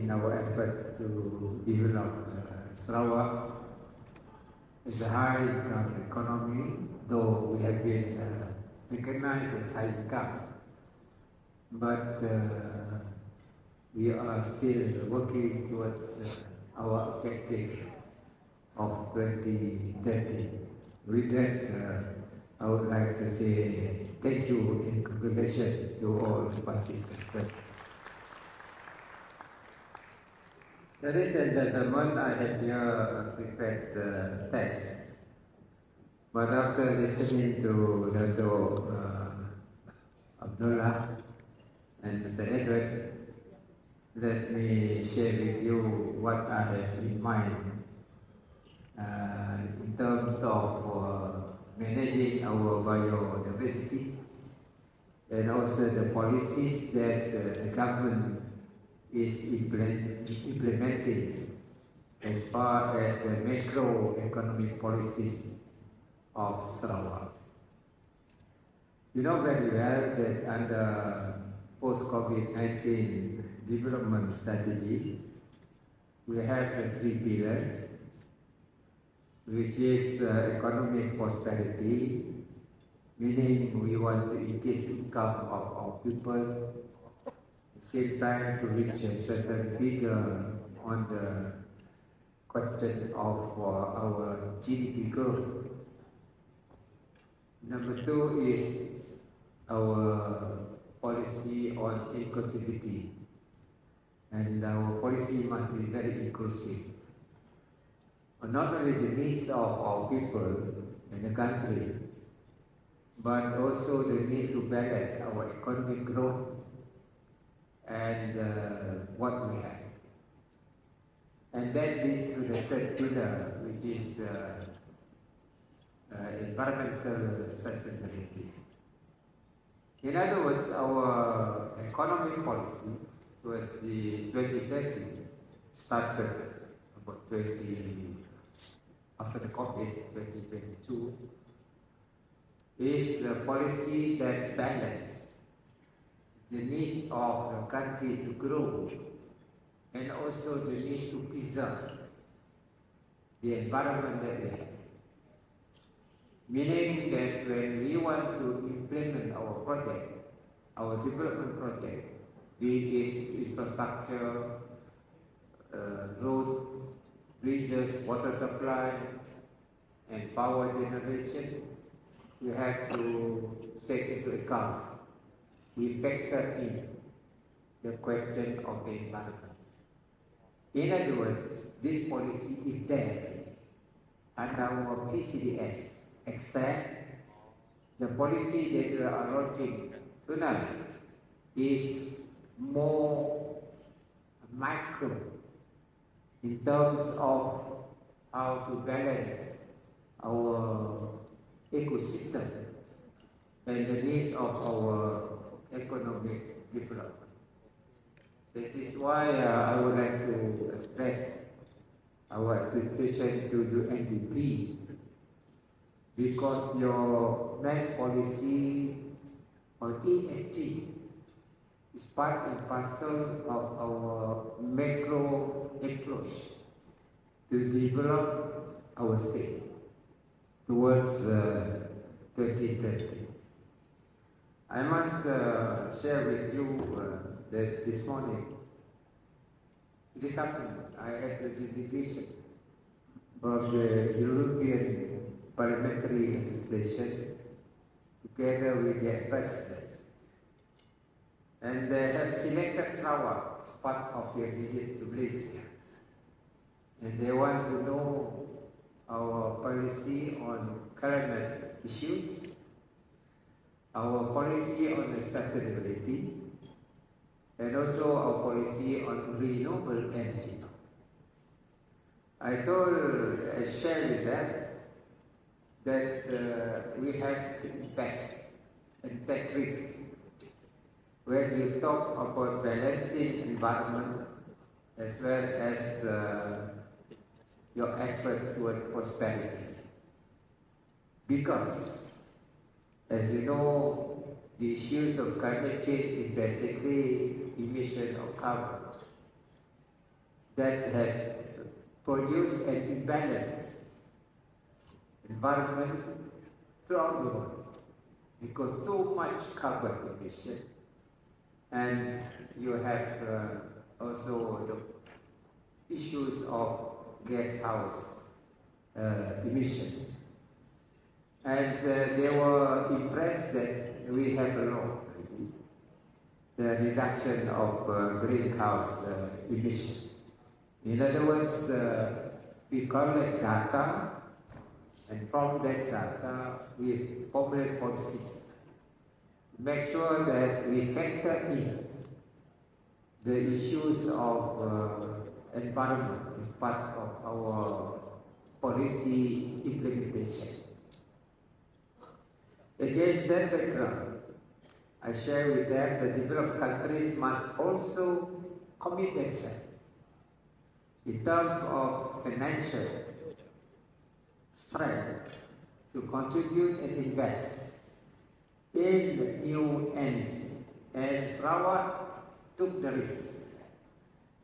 in our effort to develop Sarawak as a high income economy, though we have been recognized as high income, but we are still working towards our objective of 2030. With that, I would like to say thank you and congratulations to all the parties concerned. Ladies and gentlemen, I have here prepared text, but after listening to Datuk Abdullah and Mr. Edward, let me share with you what I have in mind in terms of managing our biodiversity and also the policies that the government is implementing as far as the macroeconomic policies of Sarawak. You know very well that under post-COVID-19 development strategy, we have the three pillars, which is economic prosperity, meaning we want to increase income of our people, at the same time to reach a certain figure on the question of our GDP growth. Number two is our policy on inclusivity, and our policy must be very inclusive. Not only the needs of our people and the country, but also the need to balance our economic growth and what we have. And that leads to the third pillar, which is the environmental sustainability. In other words, our economic policy towards the 2030 started about after the COVID 2022 is the policy that balances the need of the country to grow and also the need to preserve the environment that we have. Meaning that when we want to implement our project, our development project, be it infrastructure, road, bridges, water supply, and power generation, we have to take into account. We factor in the question of the environment. In other words, this policy is there under our PCDS, except the policy that we are launching tonight is more micro in terms of how to balance our ecosystem and the need of our economic development. This is why I would like to express our appreciation to UNDP, because your main policy on ESG is part and parcel of our macro approach to develop our state towards 2030. I must share with you that this morning, this afternoon, I had the delegation of the European Parliamentary Association together with the ambassadors, and they have selected Sarawak as part of their visit to Malaysia, and they want to know our policy on climate issues, our policy on sustainability, and also our policy on renewable energy. I shared with them that we have to invest and take risks when we talk about balancing environment as well as your effort toward prosperity. Because, as you know, the issues of climate change is basically emission of carbon. that have produced an imbalanced environment throughout the world because too much carbon emission, and you have also the issues of gas house emission. And they were impressed that we have a law, the reduction of greenhouse emission. In other words, we collect data, and from that data, we formulate policies to make sure that we factor in the issues of environment as part of our policy implementation. Against that background, I share with them that developed countries must also commit themselves in terms of financial strength to contribute and invest in new energy. And Sarawak took the risk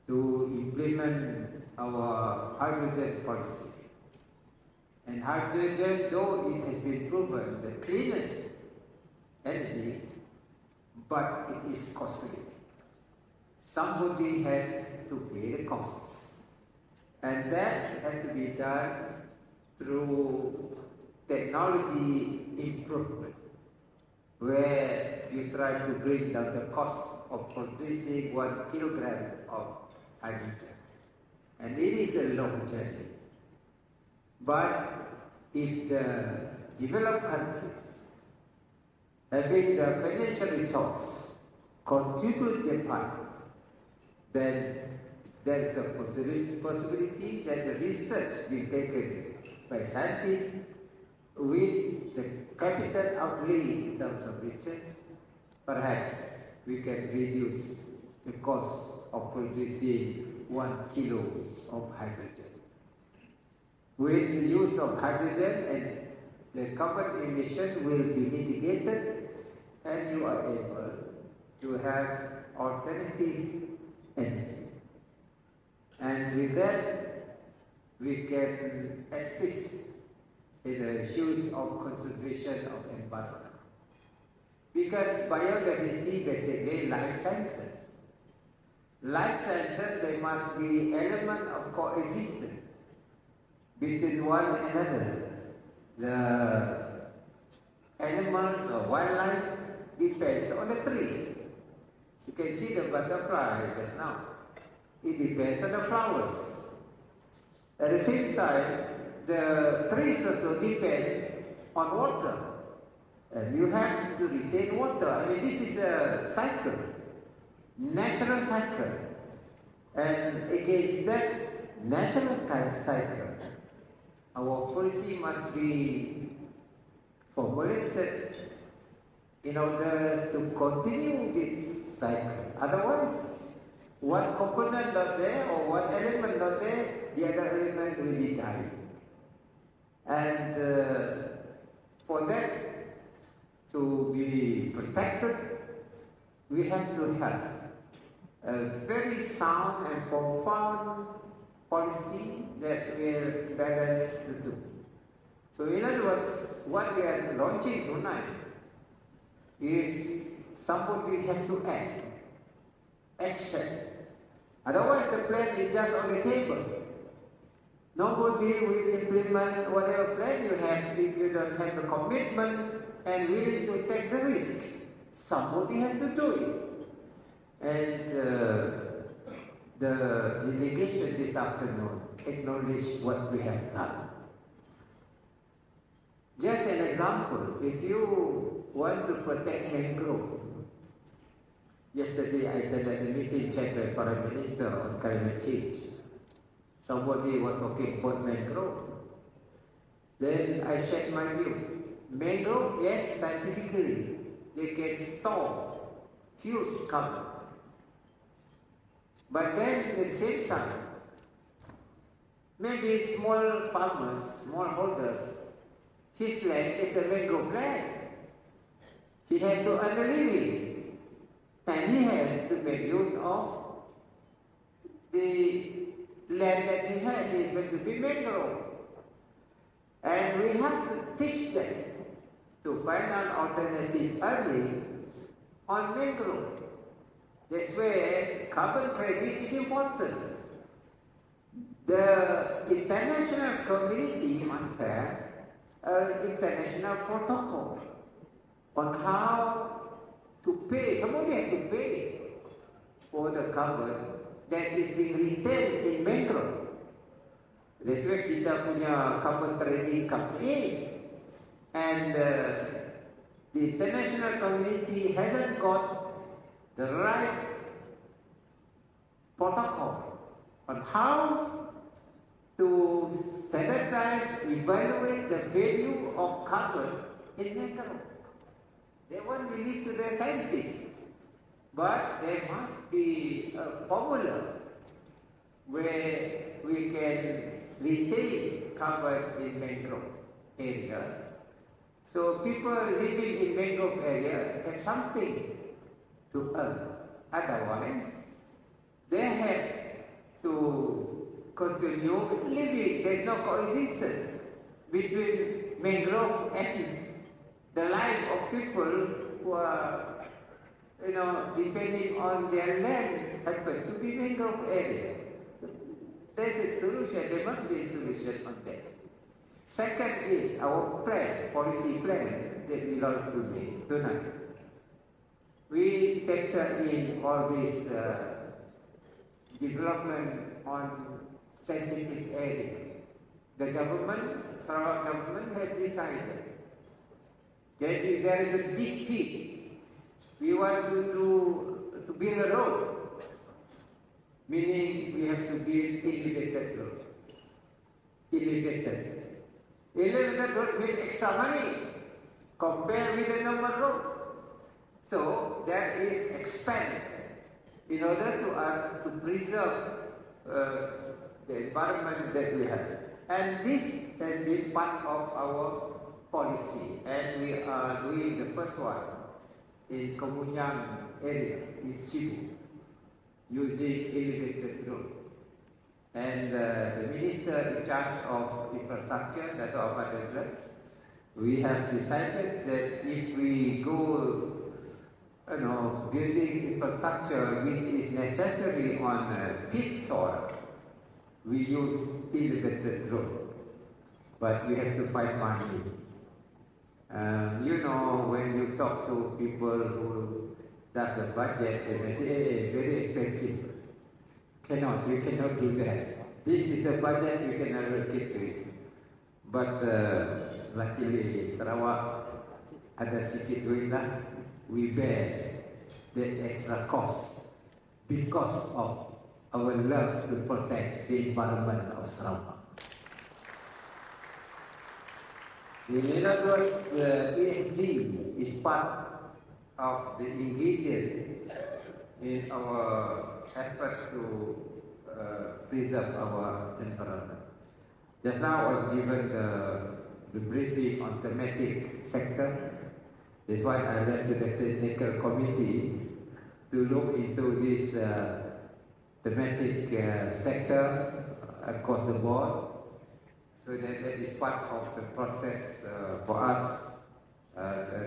to implement our hydrogen policy. And hydrogen, though it has been proven the cleanest energy, but it is costly. Somebody has to pay the costs. And that has to be done through technology improvement, where you try to bring down the cost of producing 1 kilogram of hydrogen. And it is a long journey. But if the developed countries, having the financial resource, contribute their part, then there is a possibility that the research be taken by scientists with the capital outlay in terms of research. Perhaps we can reduce the cost of producing 1 kilo of hydrogen. With the use of hydrogen, and the carbon emission will be mitigated, and you are able to have alternative energy. And with that, we can assist in the issues of conservation of environment. Because biodiversity basically life sciences. Life sciences, there must be element of coexistence between one another. The animals or wildlife depends on the trees. You can see the butterfly just now. It depends on the flowers. At the same time, the trees also depend on water. And you have to retain water. I mean, this is a cycle, natural cycle. And against that natural cycle, our policy must be formulated in order to continue this cycle. Otherwise, one component not there or one element not there, the other element will be dying. And for that to be protected, we have to have a very sound and profound policy that will balance the two. So in other words, what we are launching tonight is somebody has to act, action. Otherwise the plan is just on the table. Nobody will implement whatever plan you have if you don't have the commitment and willing to take the risk. Somebody has to do it. And the delegation this afternoon acknowledged what we have done. Just an example, if you want to protect mangrove, yesterday I attended a meeting chaired by Prime Minister on climate change. Somebody was talking about mangrove. Then I shared my view. Mangrove, yes, scientifically, they can store huge carbon. But then at the same time, maybe small farmers, small holders, his land is the mangrove land. He has to earn a living. And he has to make use of the land that he has is going to be mangrove. And we have to teach them to find an alternative early on mangrove. That's where carbon credit is important. The international community must have an international protocol on how to pay. Somebody has to pay for the carbon that is being retained in mangrove. That's where kita punya carbon trading comes in. And the international community hasn't got the right protocol on how to standardize, evaluate the value of carbon in mangrove. They want to leave to the scientists, but there must be a formula where we can retain carbon in mangrove area. So people living in mangrove area have something to earn. Otherwise, they have to continue living. There's no coexistence between mangrove and the life of people who are, depending on their land, happen to be mangrove area. So there's a solution. There must be a solution on that. Second is our plan, policy plan that we like to make tonight. We factor in all this development on sensitive area. The government, Sarawak government has decided that if there is a deep pit, we want to build a road, meaning we have to build elevated road. Elevated road means extra money compared with the normal road. So that is expanded in order to us to preserve the environment that we have. And this has been part of our policy, and we are doing the first one in Kemunyang area, in Cebu, using elevated road. And the minister in charge of infrastructure, Datuk, we have decided that if we go building infrastructure which is necessary on pit soil, we use elevated road, but we have to find money. When you talk to people who does the budget, they may say, hey, very expensive. You cannot do that. This is the budget, we can allocate to it. But luckily, Sarawak ada sikit duit lah. We bear the extra cost because of our love to protect the environment of Sarawak. In other words, the ESG is part of the ingredient in our effort to preserve our environment. Just now I was given the briefing on thematic sector. That's why I left to the technical committee to look into this thematic sector across the board. So that is part of the process for us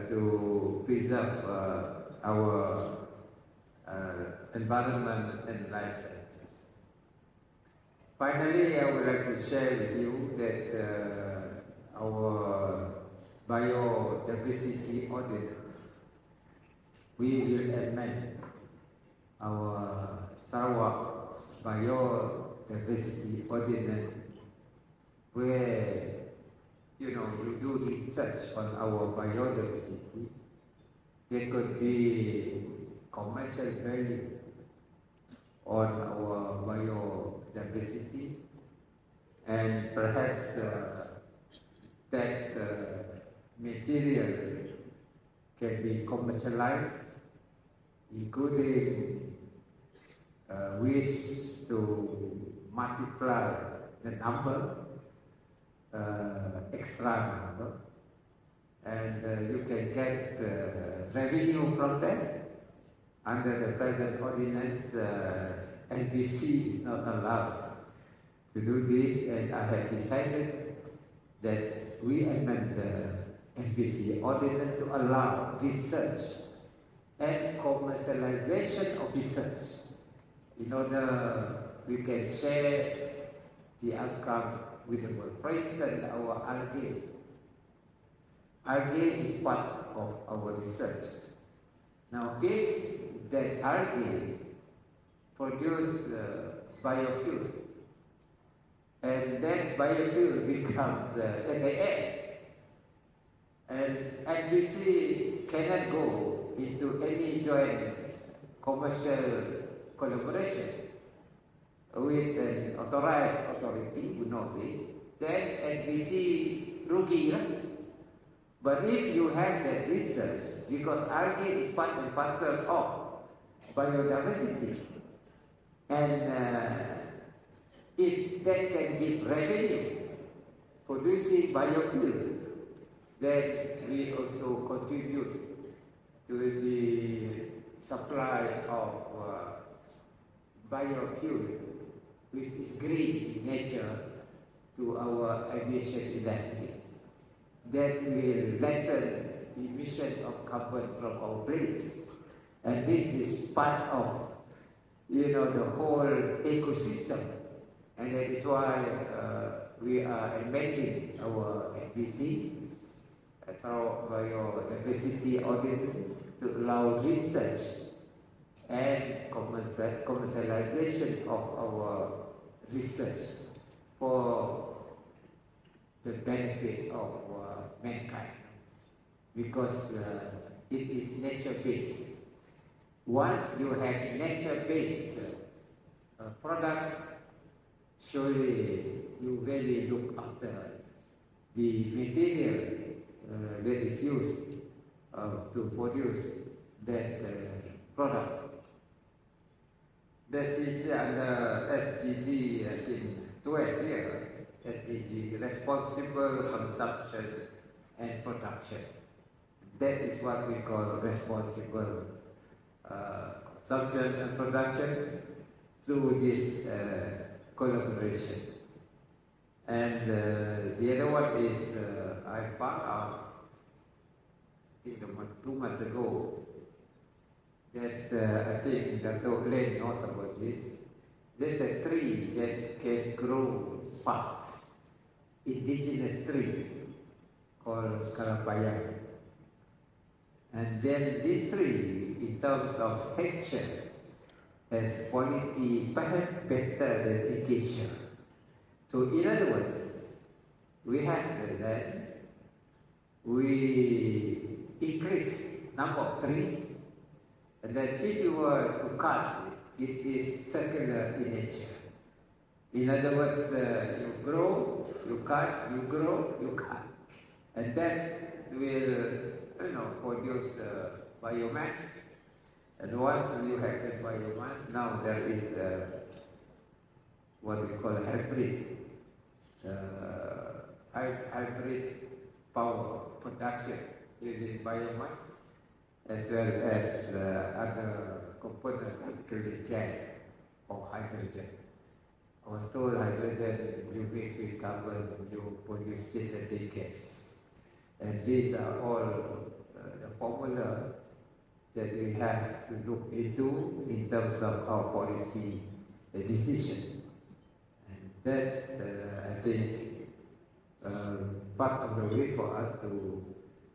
to preserve our environment and life sciences. Finally, I would like to share with you that our biodiversity ordinance, we will amend our Sarawak biodiversity ordinance, where we do research on our biodiversity. There could be commercial value on our biodiversity, and perhaps that material can be commercialized, including wish to multiply the number, extra number, and you can get revenue from that. Under the present ordinance, SBC is not allowed to do this, and I have decided that we amend the SBC ordinance to allow research and commercialization of research in order we can share the outcome with the world. For instance, our algae. Algae is part of our research. Now, if that algae produce biofuel, and that biofuel becomes SAF, and SBC cannot go into any joint commercial collaboration with an authorized authority who knows it, then SBC rugi lah. But if you have that research, because algae is part and parcel of biodiversity, and if that can give revenue producing biofuel, then we also contribute to the supply of biofuel, which is green in nature, to our aviation industry. That will lessen the emission of carbon from our planes. And this is part of, the whole ecosystem. And that is why we are amending our SDC, Sarawak Biodiversity Ordinance, to allow research and commercialization of our research for the benefit of mankind, because it is nature-based. Once you have nature-based product, surely you really look after the material that is used to produce that product. This is under SGD, I think, 12 here, SDG, Responsible Consumption and Production. That is what we call responsible consumption and production through this collaboration. And the other one is, I found out, I think 2 months ago, that I think Datuk knows about this. There's a tree that can grow fast, indigenous tree called Kalapayang. And then this tree, in terms of stature, has quality perhaps better than acacia. So in other words, we have the land, we increase number of trees, and then if you were to cut it is circular in nature. In other words, you grow, you cut, you grow, you cut, and that will produce biomass. And once you have the biomass, now there is what we call hybrid power production using biomass, as well as other components, particularly gas or hydrogen. I was told hydrogen you mix with carbon, you produce synthetic gas. And these are all the formula that we have to look into in terms of our policy decision. And that, I think, part of the way for us to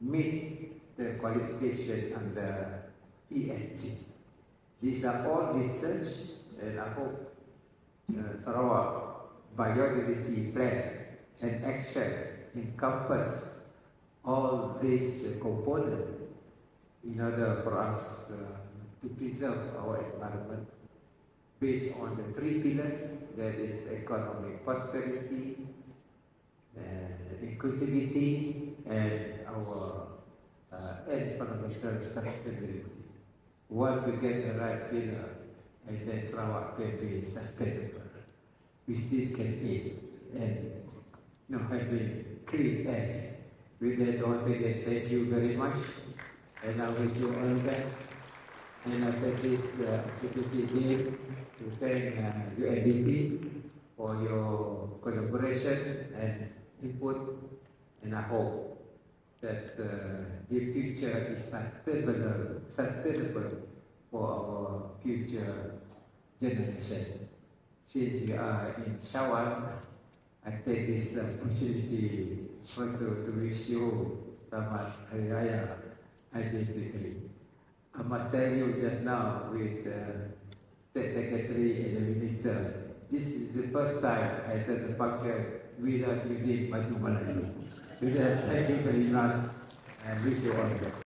meet the qualification under ESG. These are all research, and I hope Sarawak Biodiversity Plan and Action encompass all these components in order for us to preserve our environment based on the 3 pillars, that is economic prosperity, inclusivity, and our environmental sustainability. Once you get the right pillar, and then Sarawak can be sustainable, we still can eat and having clean air. With that, once again, thank you very much, and I wish you all the best. And I take this opportunity again to thank UNDP for your collaboration and input, and I hope that the future is sustainable for our future generation. Since we are in Sarawak, I take this opportunity also to wish you Selamat Hari Raya Aidilfitri. I must tell you just now with State Secretary and the Minister, this is the first time I attend the function without using Batu Melayu. With that, thank you very much and wish you all the best.